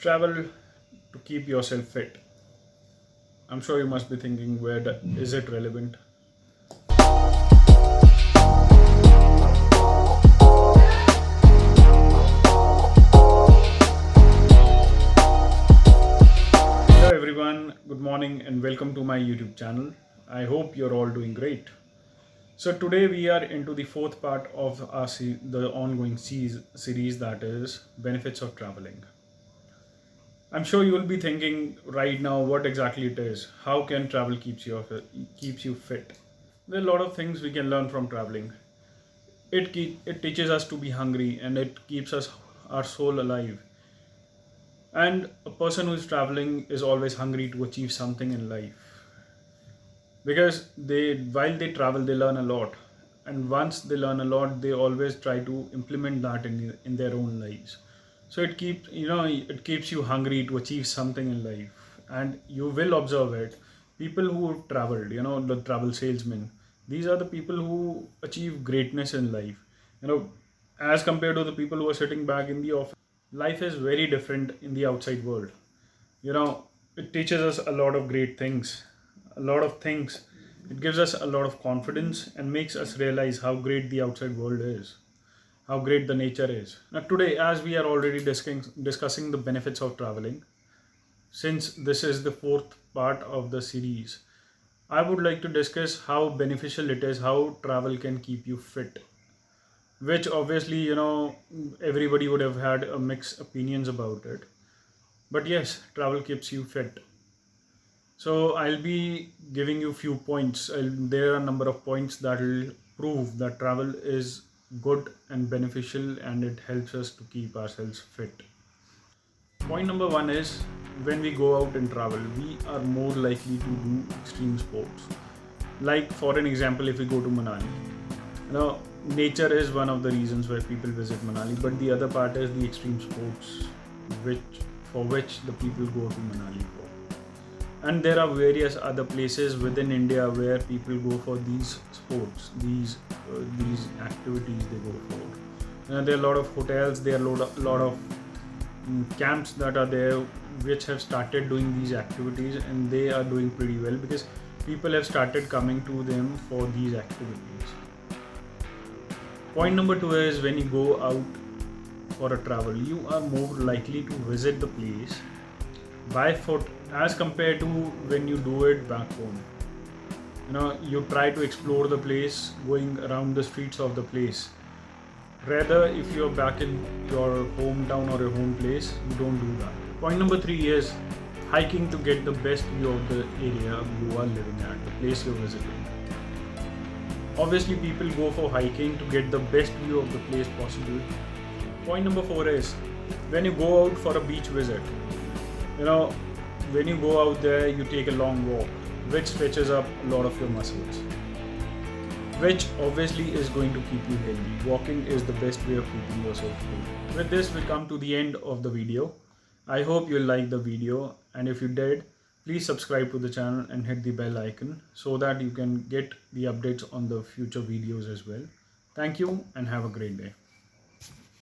travel to keep yourself fit. I'm sure you must be thinking, is it relevant? Hello everyone, good morning and welcome to my YouTube channel. I hope you're all doing great. So today we are into the fourth part of the ongoing series, that is benefits of traveling. I'm sure you will be thinking right now what exactly it is. How can travel keeps you fit? There are a lot of things we can learn from traveling. It teaches us to be hungry and it keeps our soul alive. And a person who is traveling is always hungry to achieve something in life because while they travel they learn a lot, and once they learn a lot they always try to implement that in their own lives. So it keeps you hungry to achieve something in life, and you will observe it. People who have traveled, the travel salesmen, these are the people who achieve greatness in life, as compared to the people who are sitting back in the office. Life is very different in the outside world. you know it teaches us a lot of great things, a lot of things. It gives us a lot of confidence and makes us realize how great the outside world is, how great the nature is. Now today, as we are already discussing the benefits of traveling, since this is the fourth part of the series, I would like to discuss how beneficial it is, how travel can keep you fit, which obviously everybody would have had a mixed opinions about it. But yes, travel keeps you fit. So I'll be giving you few points. There are a number of points that will prove that travel is good and beneficial and it helps us to keep ourselves fit. Point number one is, when we go out and travel, we are more likely to do extreme sports. Like for an example, if we go to Manali, now nature is one of the reasons why people visit Manali, but the other part is the extreme sports, which for which the people go to Manali for. And there are various other places within India where people go for these sports, these activities they go for. There are a lot of hotels, there are a lot of camps that are there which have started doing these activities, and they are doing pretty well because people have started coming to them for these activities. Point number two is, when you go out for a travel, you are more likely to visit the place by foot as compared to when you do it back home. You try to explore the place going around the streets of the place. Rather, if you're back in your hometown or your home place, you don't do that. Point number three is hiking to get the best view of the area you are living at, the place you're visiting. Obviously, people go for hiking to get the best view of the place possible. Point number four is, when you go out for a beach visit, when you go out there, you take a long walk, which stretches up a lot of your muscles, which obviously is going to keep you healthy. Walking is the best way of keeping yourself fit. With this, we come to the end of the video. I hope you liked the video, and if you did, please subscribe to the channel and hit the bell icon so that you can get the updates on the future videos as well. Thank you and have a great day.